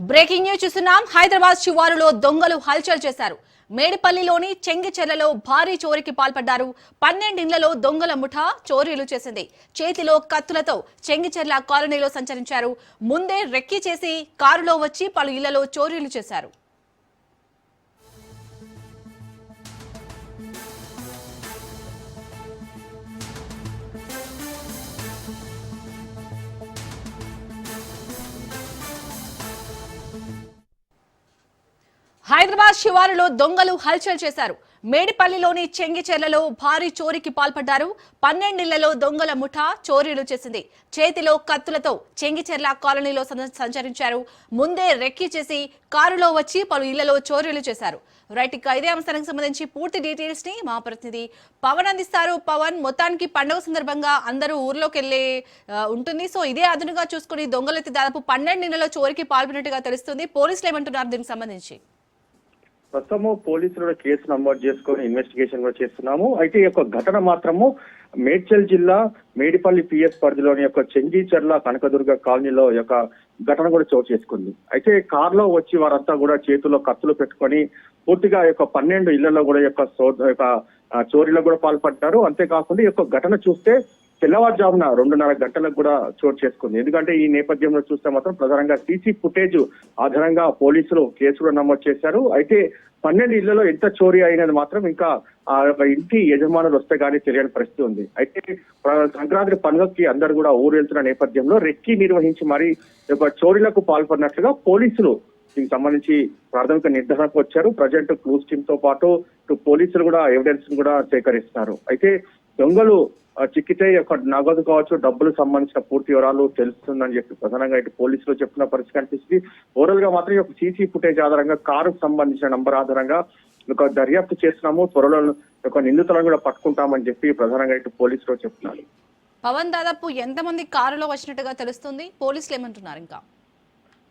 Breaking news చూస్తున్నాం. హైదరాబాద్ శివారులో దొంగలు హల్చల్ చేశారు. మేడిపల్లిలోని చెంగిచెర్లలో భారీ చోరీకి పాల్పడ్డారు. 12 ఇళ్లలో దొంగల ముఠా చోరీలు చేసింది. చేతిలో కత్తులతో చెంగిచెర్ల కాలనీలో సంచరించారు. ముందే రెక్కీ చేసి కారులో వచ్చి పలు ఇళ్లలో చోరీలు చేశారు. హైదరాబాద్ శివారులో దొంగలు హల్చల్ చేశారు. మేడిపల్లిలోని చెంగిచెర్లలో భారీ చోరీకి పాల్పడ్డారు. 12 ఇళ్లలో దొంగల ముఠా చోరీలు చేసింది. చేతిలో కత్తులతో చెంగిచెర్ల కాలనీలో సంచరించారు. ముందే రెక్కీ చేసి కారులో వచ్చి పలు ఇళ్లలో చోరీలు చేశారు. రైట్, ఇక ఇదే అంశానికి సంబంధించి పూర్తి డీటెయిల్స్ ని మా ప్రతినిధి పవన్ అందిస్తారు. పవన్, మొత్తానికి పండుగ సందర్భంగా అందరూ ఊర్లోకి వెళ్లే ఉంటుంది. సో ఇదే అదునుగా చూసుకుని దొంగలైతే దాదాపు 12 ఇళ్లలో చోరీకి పాల్పడినట్టుగా తెలుస్తుంది. పోలీసులు ఏమంటున్నారు దీనికి సంబంధించి? ప్రస్తుతము పోలీసులు కేసు నమోదు చేసుకొని ఇన్వెస్టిగేషన్ కూడా చేస్తున్నాము. అయితే ఈ యొక్క ఘటన మాత్రము మేడ్చల్ జిల్లా మేడిపల్లి పిఎస్ పరిధిలోని యొక్క చెంగిచెర్ల కనకదుర్గ కాలనీలో యొక్క ఘటన కూడా చోటు చేసుకుంది. అయితే కారులో వచ్చి వారంతా కూడా చేతుల్లో కత్తులు పెట్టుకొని పూర్తిగా యొక్క 12 ఇళ్లలో కూడా యొక్క చోరీలో కూడా పాల్పడ్డారు. అంతేకాకుండా ఈ యొక్క ఘటన చూస్తే తెల్లవారుజామున 2:30 గంటలకు కూడా చోటు చేసుకుంది. ఎందుకంటే ఈ నేపథ్యంలో చూస్తే మాత్రం ప్రధానంగా సీసీ ఫుటేజ్ ఆధారంగా పోలీసులు కేసు కూడా నమోదు చేశారు. అయితే 12 ఇళ్లలో ఎంత చోరీ అయినది మాత్రం ఇంకా ఆ యొక్క ఇంటి యజమానులు వస్తే గానీ తెలియని పరిస్థితి ఉంది. అయితే సంక్రాంతి పండుగకి అందరూ కూడా ఊరు వెళ్తున్న నేపథ్యంలో రెక్కీ నిర్వహించి మరి యొక్క చోరీలకు పాల్పడినట్లుగా పోలీసులు దీనికి సంబంధించి ప్రాథమిక నిర్ధారణకు వచ్చారు. ప్రజెంట్ క్లూస్ టీమ్ తో పాటు పోలీసులు కూడా ఎవిడెన్స్ కూడా సేకరిస్తున్నారు. అయితే దొంగలు చిక్కితే ఒక నగదు కావచ్చు, డబ్బులు సంబంధించిన పూర్తి వివరాలు తెలుస్తుందని చెప్పి ప్రధానంగా ఇటు పోలీసులు చెప్తున్న పరిస్థితి కనిపిస్తుంది. ఓవరాల్ గా మాత్రం ఒక సీసీ ఫుటేజ్ ఆధారంగా కారుకు సంబంధించిన నంబర్ ఆధారంగా ఒక దర్యాప్తు చేస్తున్నాము, త్వరలో ఒక నిందితులను కూడా పట్టుకుంటామని చెప్పి ప్రధానంగా ఇటు పోలీసులు చెప్తున్నారు. పవన్, దాదాపు ఎంతమంది కారులో వచ్చినట్టుగా తెలుస్తుంది? పోలీసులు ఏమంటున్నారు? ఇంకా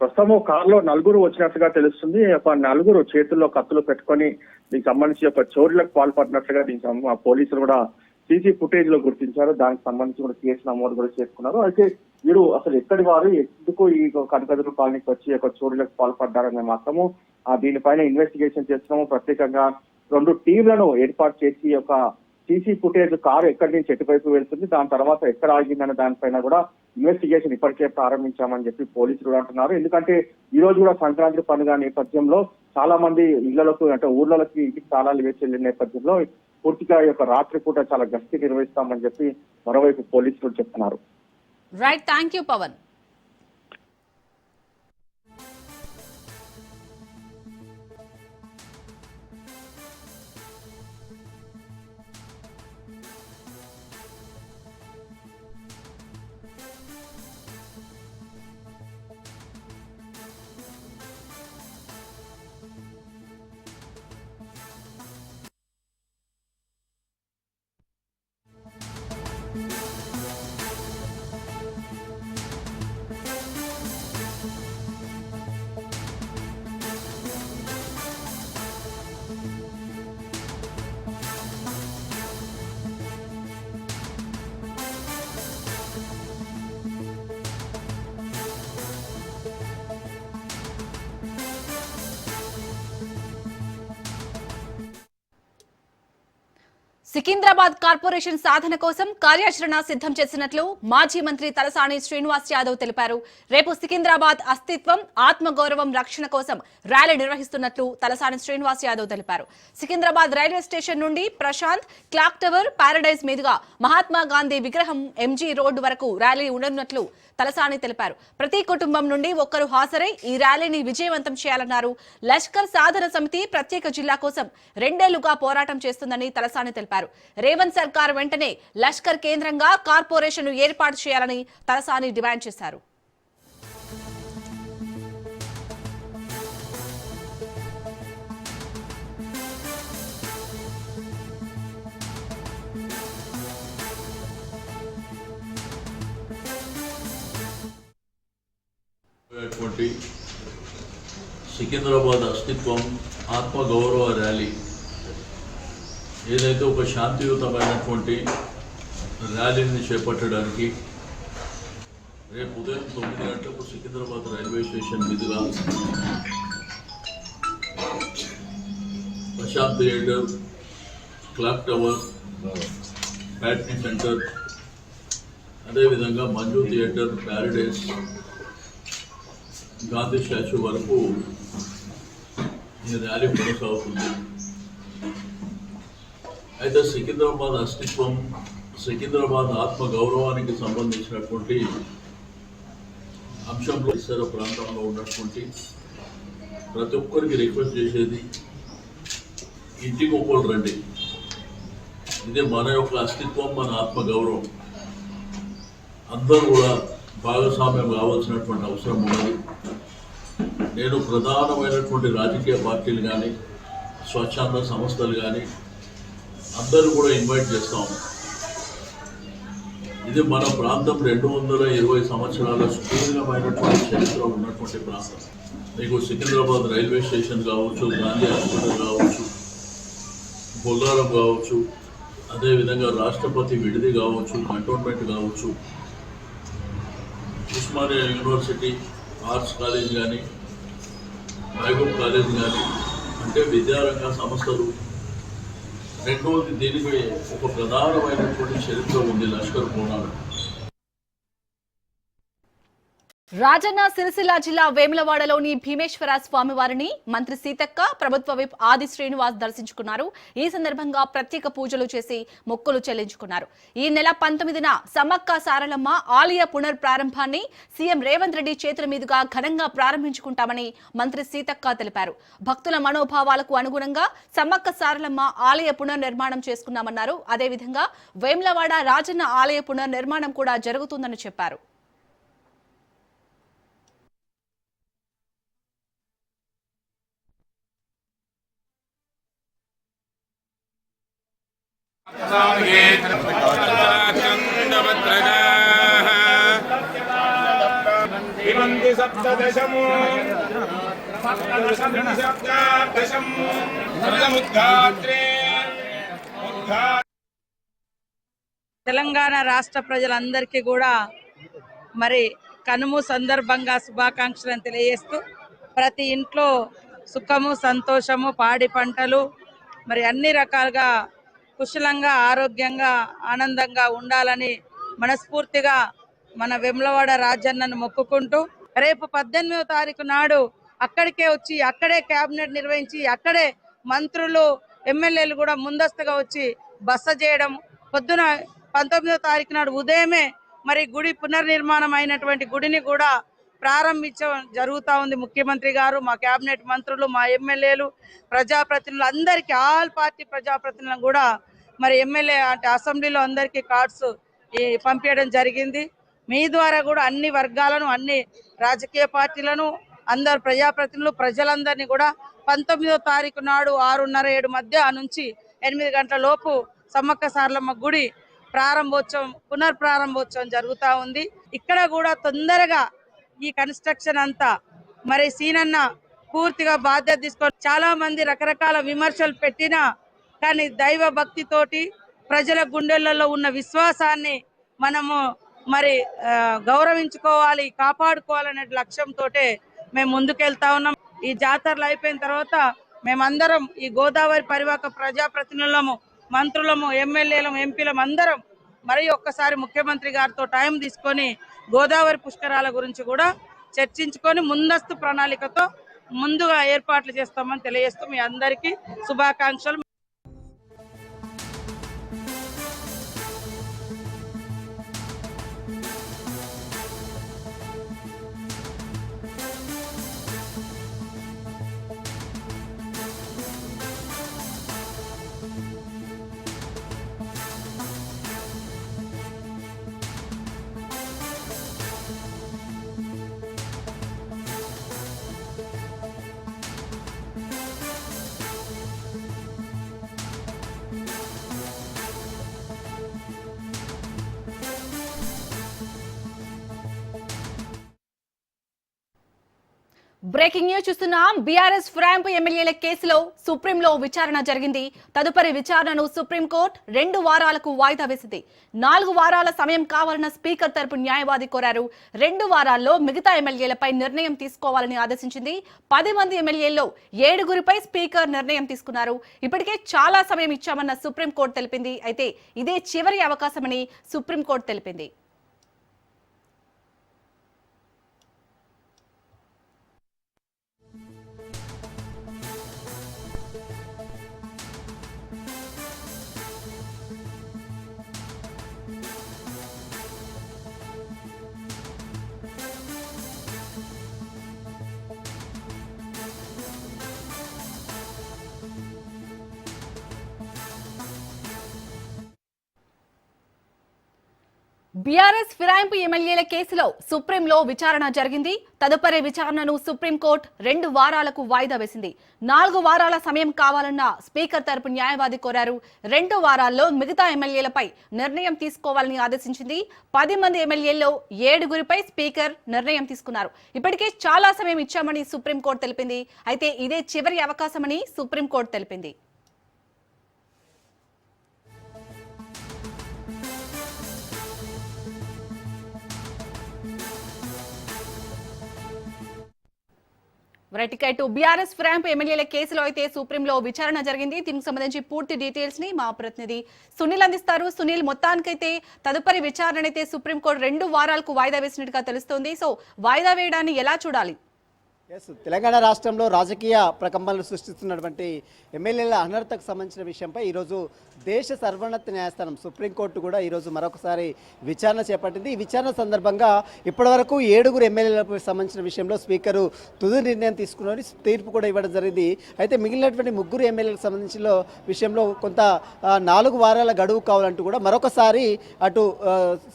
ప్రస్తుతం కారులో 4 వచ్చినట్టుగా తెలుస్తుంది. ఒక 4 చేతుల్లో కత్తులు పెట్టుకొని దీనికి సంబంధించి ఒక చోరీలకు పాల్పడినట్లుగా దీనికి పోలీసులు కూడా సీసీ ఫుటేజ్ లో గుర్తించారు. దానికి సంబంధించి కూడా కేసు నమోదు కూడా చేసుకున్నారు. అయితే వీరు అసలు ఎక్కడి వారు, ఎందుకు ఈ కనకదుర్గ కాలనీకి వచ్చి ఒక చోరీలకు పాల్పడ్డారనే మాత్రము దీనిపైన ఇన్వెస్టిగేషన్ చేస్తున్నాము. ప్రత్యేకంగా 2 టీంలను ఏర్పాటు చేసి ఒక సీసీ ఫుటేజ్ కారు ఎక్కడి నుంచి ఎటువైపు వెళ్తుంది, దాని తర్వాత ఎక్కడ ఆగిందనే దానిపైన కూడా ఇన్వెస్టిగేషన్ ఇప్పటికే ప్రారంభించామని చెప్పి పోలీసులు కూడా అంటున్నారు. ఎందుకంటే ఈ రోజు కూడా సంక్రాంతి పండుగ నేపథ్యంలో చాలా మంది ఇళ్లలకు అంటే ఊర్లకి ఇంటికి తాళాలు వేసి వెళ్లిన నేపథ్యంలో పూర్తిగా ఈ యొక్క రాత్రిపూట చాలా గస్తీ నిర్వహిస్తామని చెప్పి మరోవైపు పోలీసులు చెప్తున్నారు. Right, thank you Pavan. Secunderabad corporation సాధన కోసం కార్యాచరణ సిద్ధం చేసినట్లు మాజీ మంత్రి తలసాని శ్రీనివాస్ యాదవ్ తెలిపారు. రేపు సికింద్రాబాద్ అస్తిత్వం, ఆత్మగౌరవం రక్షణ కోసం ర్యాలీ నిర్వహిస్తున్నట్లు తలసాని శ్రీనివాస్ యాదవ్ తెలిపారు. సికింద్రాబాద్ రైల్వే స్టేషన్ నుండి ప్రశాంత్, క్లాక్ టవర్, పారడైజ్ మీదుగా మహాత్మా గాంధీ విగ్రహం ఎంజీ రోడ్డు వరకు ర్యాలీ ఉండనున్నట్లు తలసాని తెలిపారు. ప్రతి కుటుంబం నుండి ఒక్కరు హాజరై ఈ ర్యాలీని విజయవంతం చేయాలన్నారు. లష్కర్ సాధన సమితి ప్రత్యేక జిల్లా కోసం 2 ఏళ్లుగా పోరాటం చేస్తుందని తలసాని తెలిపారు. రేవంత్ సర్కార్ వెంటనే లష్కర్ కేంద్రంగా కార్పొరేషన్ ఏర్పాటు చేయాలని తలసాని డిమాండ్ చేశారు. సికింద్రాబాద్ అస్తిత్వం, ఆత్మగౌరవ ర్యాలీ ఏదైతే ఒక శాంతియుతమైనటువంటి ర్యాలీని చేపట్టడానికి రేపు ఉదయం 9 గంటలకు సికింద్రాబాద్ రైల్వే స్టేషన్ మీదుగా Prashanth theatre, clock tower, Patny centre, అదేవిధంగా Manju theatre, Paradise, Gandhi statue వరకు ఈ ర్యాలీ కొనసాగుతుంది. అయితే సికింద్రాబాద్ అస్తిత్వం, సికింద్రాబాద్ ఆత్మ గౌరవానికి సంబంధించినటువంటి అంశంలో పరిసర ప్రాంతంలో ఉన్నటువంటి ప్రతి ఒక్కరికి రిక్వెస్ట్ చేసేది, ఇంటికి ఒక్కరు రండి. ఇది మన యొక్క అస్తిత్వం, మన ఆత్మ గౌరవం. అందరూ కూడా భాగస్వామ్యం కావాల్సినటువంటి అవసరం ఉన్నది. నేను ప్రధానమైనటువంటి రాజకీయ పార్టీలు కానీ, స్వచ్ఛంద సంస్థలు కానీ అందరూ కూడా ఇన్వైట్ చేస్తాము. ఇది మన ప్రాంతం 220 సంవత్సరాల సుదీర్ఘమైనటువంటి చరిత్ర ఉన్నటువంటి ప్రాంతం. మీకు సికింద్రాబాద్ రైల్వే స్టేషన్ కావచ్చు, గాంధీ హాస్పిటల్ కావచ్చు, బొల్లారం కావచ్చు, అదేవిధంగా రాష్ట్రపతి విడిది కావచ్చు, కంటోన్మెంట్ కావచ్చు, ఉస్మానియా యూనివర్సిటీ ఆర్ట్స్ కాలేజ్ కానీ, మహబూబ్ కాలేజ్ కానీ, అంటే విద్యారంగ సంస్థలు. రెండవది, దీనికి ఒక ప్రధానమైనటువంటి చరిత్ర ఉంది, లష్కర్ బోనాలు. రాజన్న సిరిసిల్ల జిల్లా వేములవాడలోని భీమేశ్వర స్వామివారిని మంత్రి సీతక్క, ప్రభుత్వ విప్ ఆది శ్రీనివాస్ దర్శించుకున్నారు. ఈ సందర్భంగా ప్రత్యేక పూజలు చేసి మొక్కులు చెల్లించుకున్నారు. ఈ నెల 19న సమ్మక్క సారలమ్మ ఆలయ పునర్ ప్రారంభాన్ని సీఎం రేవంత్ రెడ్డి చేతుల మీదుగా ఘనంగా ప్రారంభించుకుంటామని మంత్రి సీతక్క తెలిపారు. భక్తుల మనోభావాలకు అనుగుణంగా సమ్మక్క సారలమ్మ ఆలయ పునర్నిర్మాణం చేసుకున్నామన్నారు. అదేవిధంగా వేములవాడ రాజన్న ఆలయ పునర్నిర్మాణం కూడా జరుగుతుందని చెప్పారు. తెలంగాణ రాష్ట్ర ప్రజలందరికీ కూడా మరి కనుము సందర్భంగా శుభాకాంక్షలను తెలియజేస్తూ ప్రతి ఇంట్లో సుఖము, సంతోషము, పాడి పంటలు మరి అన్ని రకాలుగా కుశలంగా, ఆరోగ్యంగా, ఆనందంగా ఉండాలని మనస్ఫూర్తిగా మన వేములవాడ రాజన్నను మొక్కుకుంటూ రేపు 18వ తారీఖు నాడు అక్కడికే వచ్చి అక్కడే కేబినెట్ నిర్వహించి అక్కడే మంత్రులు, ఎమ్మెల్యేలు కూడా ముందస్తుగా వచ్చి బస చేయడం, పొద్దున 19వ తారీఖు నాడు ఉదయమే మరి గుడి పునర్నిర్మాణం అయినటువంటి గుడిని కూడా ప్రారంభించడం జరుగుతూ ఉంది. ముఖ్యమంత్రి గారు, మా కేబినెట్ మంత్రులు, మా ఎమ్మెల్యేలు, ప్రజాప్రతినిధులు అందరికీ, ఆల్ పార్టీ ప్రజాప్రతినిధులను కూడా మరి ఎమ్మెల్యే అంటే అసెంబ్లీలో అందరికీ కార్డ్స్ పంపించడం జరిగింది. మీ ద్వారా కూడా అన్ని వర్గాలను, అన్ని రాజకీయ పార్టీలను, అందరు ప్రజాప్రతినిధులు, ప్రజలందరినీ కూడా 19వ తారీఖు నాడు 6:30-7 మధ్య నుంచి 8 గంటల లోపు సమ్మక్క సారలమ్మ గుడి పునర్ప్రారంభోత్సవం జరుగుతూ ఉంది. ఇక్కడ కూడా తొందరగా ఈ కన్స్ట్రక్షన్ అంతా మరి సీనన్న పూర్తిగా బాధ్యత తీసుకొని, చాలా మంది రకరకాల విమర్శలు పెట్టినా కానీ దైవ భక్తితోటి ప్రజల గుండెలలో ఉన్న విశ్వాసాన్ని మనము మరి గౌరవించుకోవాలి, కాపాడుకోవాలనే లక్ష్యంతో మేము ముందుకెళ్తా ఉన్నాం. ఈ జాతరలు అయిపోయిన తర్వాత మేమందరం ఈ గోదావరి పరివాహక ప్రజాప్రతినిధులము, మంత్రులము, ఎమ్మెల్యేలము, ఎంపీలము అందరం మరి ఒక్కసారి ముఖ్యమంత్రి గారితో టైం తీసుకొని గోదావరి పుష్కరాల గురించి కూడా చర్చించుకొని ముందస్తు ప్రణాళికతో ముందుగా ఏర్పాట్లు చేస్తామని తెలియజేస్తూ మీ అందరికీ శుభాకాంక్షలు. బ్రేకింగ్ న్యూస్ చూస్తున్నాం. బీఆర్ఎస్ ఫ్రాంప్ ఎమ్మెల్యేల కేసులో సుప్రీంలో విచారణ జరిగింది. తదుపరి విచారణను సుప్రీంకోర్టు 2 వారాలకు వాయిదా వేసింది. 4 వారాల సమయం కావాలన్న స్పీకర్ తరపు న్యాయవాది కోరారు. 2 వారాల్లో మిగతా ఎమ్మెల్యేలపై నిర్ణయం తీసుకోవాలని ఆదేశించింది. 10 మంది ఎమ్మెల్యేల్లో 7గురిపై స్పీకర్ నిర్ణయం తీసుకున్నారు. ఇప్పటికే చాలా సమయం ఇచ్చామన్న సుప్రీంకోర్టు తెలిపింది. అయితే ఇదే చివరి అవకాశమని సుప్రీంకోర్టు తెలిపింది. బీఆర్ఎస్ ఫిరాయింపు ఎమ్మెల్యేల కేసులో సుప్రీంలో విచారణ జరిగింది. తదుపరి విచారణను సుప్రీంకోర్టు 2 వారాలకు వాయిదా వేసింది. 4 వారాల సమయం కావాలన్న స్పీకర్ తరపు న్యాయవాది కోరారు. 2 వారాల్లో మిగతా ఎమ్మెల్యేలపై నిర్ణయం తీసుకోవాలని ఆదేశించింది. 10 మంది ఎమ్మెల్యేల్లో 7గురిపై స్పీకర్ నిర్ణయం తీసుకున్నారు. ఇప్పటికే చాలా సమయం ఇచ్చామని సుప్రీంకోర్టు తెలిపింది. అయితే ఇదే చివరి అవకాశమని సుప్రీంకోర్టు తెలిపింది. బీఆర్ఎస్ ఫ్రాంప్ ఎమ్మెల్యేల కేసులో అయితే సుప్రీంలో విచారణ జరిగింది. దీనికి సంబంధించి పూర్తి డీటెయిల్స్ ని మా ప్రతినిధి సునీల్ అందిస్తారు. సునీల్, మొత్తానికైతే తదుపరి విచారణ అయితే సుప్రీంకోర్టు 2 వారాలకు వాయిదా వేసినట్టుగా తెలుస్తోంది. సో వాయిదా వేయడాన్ని ఎలా చూడాలి? తెలంగాణ రాష్ట్రంలో రాజకీయ ప్రకంపనలు సృష్టిస్తున్నటువంటి ఎమ్మెల్యేల అనర్హతకు సంబంధించిన విషయంపై ఈరోజు దేశ సర్వోన్నత న్యాయస్థానం సుప్రీంకోర్టు కూడా ఈరోజు మరొకసారి విచారణ చేపట్టింది. ఈ విచారణ సందర్భంగా ఇప్పటివరకు 7గురు ఎమ్మెల్యేలకు సంబంధించిన విషయంలో స్పీకరు తుది నిర్ణయం తీసుకుని తీర్పు కూడా ఇవ్వడం జరిగింది. అయితే మిగిలినటువంటి 3 ఎమ్మెల్యేలకు సంబంధించిన విషయంలో కొంత 4 వారాల గడువు కావాలంటూ కూడా మరొకసారి అటు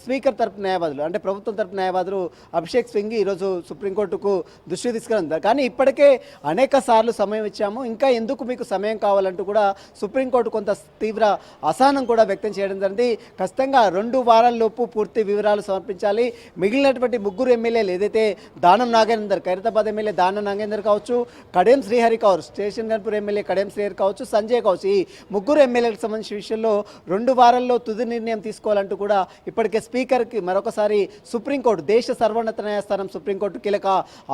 స్పీకర్ తరపు న్యాయవాదులు అంటే ప్రభుత్వం తరపు న్యాయవాదులు అభిషేక్ సింఘి ఈరోజు సుప్రీంకోర్టుకు దృష్టి తీసుకున్నారు. కానీ ఇప్పటికే అనేక సార్లు సమయం ఇచ్చాము, ఇంకా ఎందుకు మీకు సమయం కావాలంటూ కూడా సుప్రీంకోర్టు కొంత తీవ్ర అసహనం కూడా వ్యక్తం చేయడం జరిగింది. ఖచ్చితంగా 2 వారాల్లోపు పూర్తి వివరాలు సమర్పించాలి. మిగిలినటువంటి 3 ఎమ్మెల్యేలు ఏదైతే దానం నాగేందర్, ఖైరతాబాద్ ఎమ్మెల్యే దానం నాగేందర్ కావచ్చు, కడెం శ్రీహరి కావచ్చు, స్టేషన్ గన్పూర్ ఎమ్మెల్యే కడెం శ్రీహరి కావచ్చు, సంజయ్ కావచ్చు, ఈ 3 ఎమ్మెల్యేలకు సంబంధించిన విషయంలో 2 వారాల్లో తుది నిర్ణయం తీసుకోవాలంటూ కూడా ఇప్పటికే స్పీకర్కి మరొకసారి సుప్రీంకోర్టు దేశ సర్వోన్నత న్యాయస్థానం సుప్రీంకోర్టు కీలక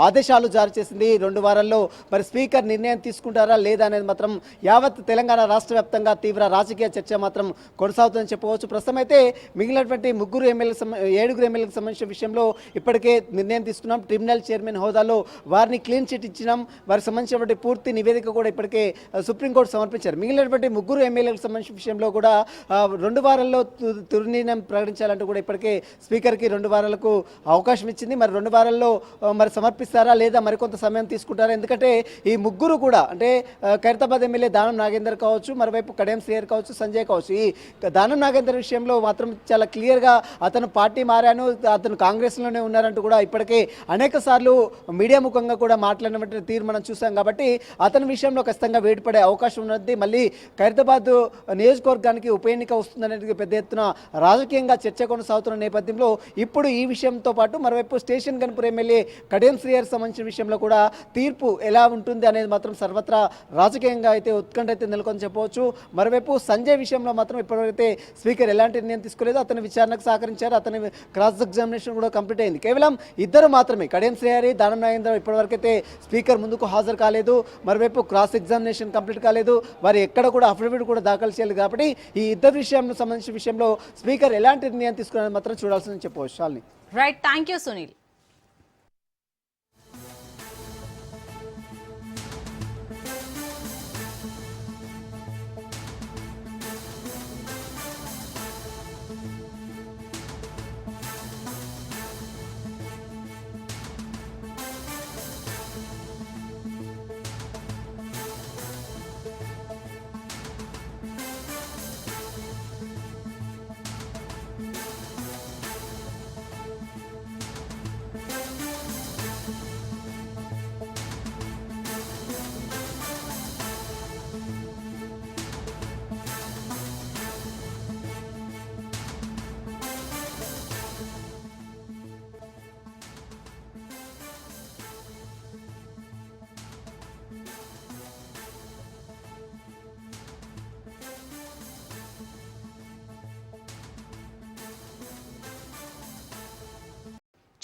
ఆదేశాలు జారీ చేసింది. 2 వారాల్లో మరి స్పీకర్ నిర్ణయం తీసుకుంటారా లేదా అనేది మాత్రం యావత్ తెలంగాణ రాష్ట్ర వ్యాప్తంగా తీవ్ర రాజకీయ చర్చ మాత్రం కొనసాగుతుందని చెప్పవచ్చు. ప్రస్తుతం అయితే మిగిలినటువంటి 7గురు ఎమ్మెల్యేలకు సంబంధించిన విషయంలో ఇప్పటికే నిర్ణయం తీసుకున్నాం. ట్రిబ్యునల్ చైర్మన్ హోదాలో వారిని క్లీన్ చిట్ ఇచ్చినాం. వారికి సంబంధించినటువంటి పూర్తి నివేదిక కూడా ఇప్పటికే సుప్రీంకోర్టు సమర్పించారు. మిగిలినటువంటి 3 ఎమ్మెల్యేలకు సంబంధించిన విషయంలో కూడా 2 వారాల్లో తుది నిర్ణయం ప్రకటించాలంటూ కూడా ఇప్పటికే స్పీకర్కి 2 వారాలకు అవకాశం ఇచ్చింది. మరి 2 వారాల్లో మరి సమర్పిస్తారా లేదా మరికొంత సమయం తీసుకుంటారు? ఎందుకంటే ఈ 3 కూడా అంటే ఖైరతాబాద్ ఎమ్మెల్యే దానం నాగేందర్ కావచ్చు, మరోవైపు కడెం శ్రీహరి కావచ్చు, సంజయ్ కావచ్చు, ఈ దానం నాగేందర్ విషయంలో మాత్రం చాలా క్లియర్గా అతను పార్టీ మారాను, అతను కాంగ్రెస్లోనే ఉన్నారంటూ కూడా ఇప్పటికే అనేక సార్లు మీడియా ముఖంగా కూడా మాట్లాడినటువంటి తీరు మనం చూసాం. కాబట్టి అతని విషయంలో ఖచ్చితంగా వేడిపడే అవకాశం ఉన్నది. మళ్ళీ ఖైరతాబాద్ నియోజకవర్గానికి ఉప ఎన్నిక వస్తుందనేది పెద్ద ఎత్తున రాజకీయంగా చర్చ కొనసాగుతున్న నేపథ్యంలో ఇప్పుడు ఈ విషయంతో పాటు మరోవైపు స్టేషన్ గన్పూర్ ఎమ్మెల్యే కడెం శ్రీహరి సంబంధించిన విషయంలో కూడా తీర్పు ఎలా ఉంటుంది అనేది మాత్రం సర్వత్రా రాజకీయంగా అయితే ఉత్కంఠ అయితే నెలకొని చెప్పవచ్చు. మరోవైపు సంజయ్ విషయంలో మాత్రం ఇప్పటివరైతే స్పీకర్ ఎలాంటి నిర్ణయం తీసుకోలేదు. అతని విచారణకు సహకరించారు. అతని క్రాస్ ఎగ్జామినేషన్ కూడా కంప్లీట్ అయింది. కేవలం 2 మాత్రమే కడెం శ్రీహరి, దానం నాగేంద్ర ఇప్పటివరకైతే స్పీకర్ ముందుకు హాజరు కాలేదు. మరోవైపు క్రాస్ ఎగ్జామినేషన్ కంప్లీట్ కాలేదు. వారు ఎక్కడ కూడా అఫిడవిట్ కూడా దాఖలు చేయలేదు. కాబట్టి ఈ 2 విషయంలో సంబంధించిన విషయంలో స్పీకర్ ఎలాంటి నిర్ణయం తీసుకున్నది మాత్రం చూడాల్సిందని చెప్పవచ్చు. Right, thank you Sunil.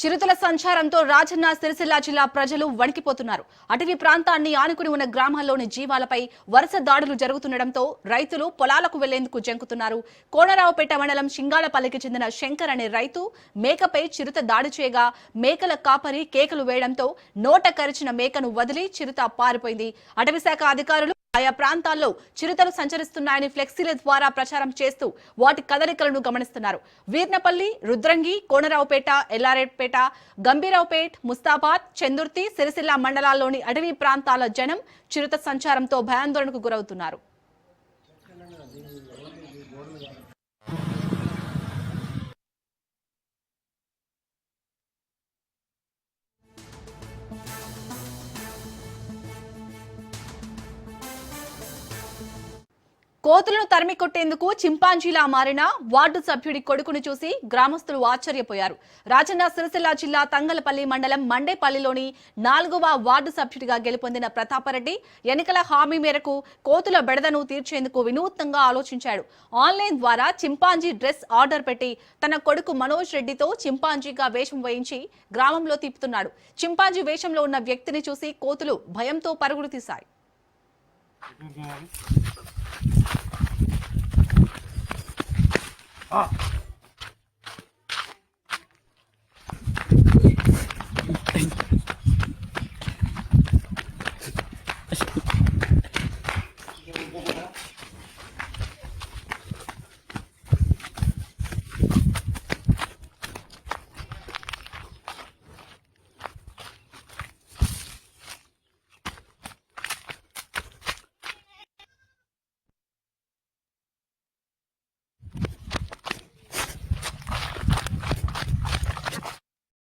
చిరుతల సంచారంతో రాజన్న సిరిసిల్ల జిల్లా ప్రజలు వణికిపోతున్నారు. అటవీ ప్రాంతాన్ని ఆనుకుని ఉన్న గ్రామాల్లోని జీవాలపై వరుస దాడులు జరుగుతుండటంతో రైతులు పొలాలకు వెళ్లేందుకు జంకుతున్నారు. కోనరావుపేట మండలం సింగాళపల్లికి చెందిన శంకర్ అనే రైతు మేకపై చిరుత దాడి చేయగా మేకల కాపరి కేకలు వేయడంతో నోట కరిచిన మేకను వదిలి చిరుత పారిపోయింది. అటవీ శాఖ అధికారులు ఆయా ప్రాంతాల్లో చిరుతలు సంచరిస్తున్నాయని ఫ్లెక్సీల ద్వారా ప్రచారం చేస్తూ వాటి కదలికలను గమనిస్తున్నారు. వీర్నపల్లి, రుద్రంగి, కోనరావుపేట, ఎల్లారెడ్డిపేట, గంభీరావుపేట్, ముస్తాబాద్, చందుర్తి, సిరిసిల్ల మండలాల్లోని అటవీ ప్రాంతాల జనం చిరుత సంచారంతో భయాందోళనకు గురవుతున్నారు. కోతులను తరిమి కొట్టేందుకు చింపాంజీలా మారిన వార్డు సభ్యుడి కొడుకును చూసి గ్రామస్తులు ఆశ్చర్యపోయారు. రాజన్న సిరిసిల్ల జిల్లా తంగలపల్లి మండలం మండేపల్లిలోని 4వ వార్డు సభ్యుడిగా గెలుపొందిన ప్రతాపరెడ్డి ఎన్నికల హామీ మేరకు కోతుల బెడదను తీర్చేందుకు వినూత్నంగా ఆలోచించాడు. ఆన్లైన్ ద్వారా చింపాంజీ డ్రెస్ ఆర్డర్ పెట్టి తన కొడుకు మనోజ్ రెడ్డితో చింపాంజీగా వేషం వేయించి గ్రామంలో తిప్పుతున్నాడు. చింపాంజీ వేషంలో ఉన్న వ్యక్తిని చూసి కోతులు భయంతో పరుగులు తీశాయి. Ah!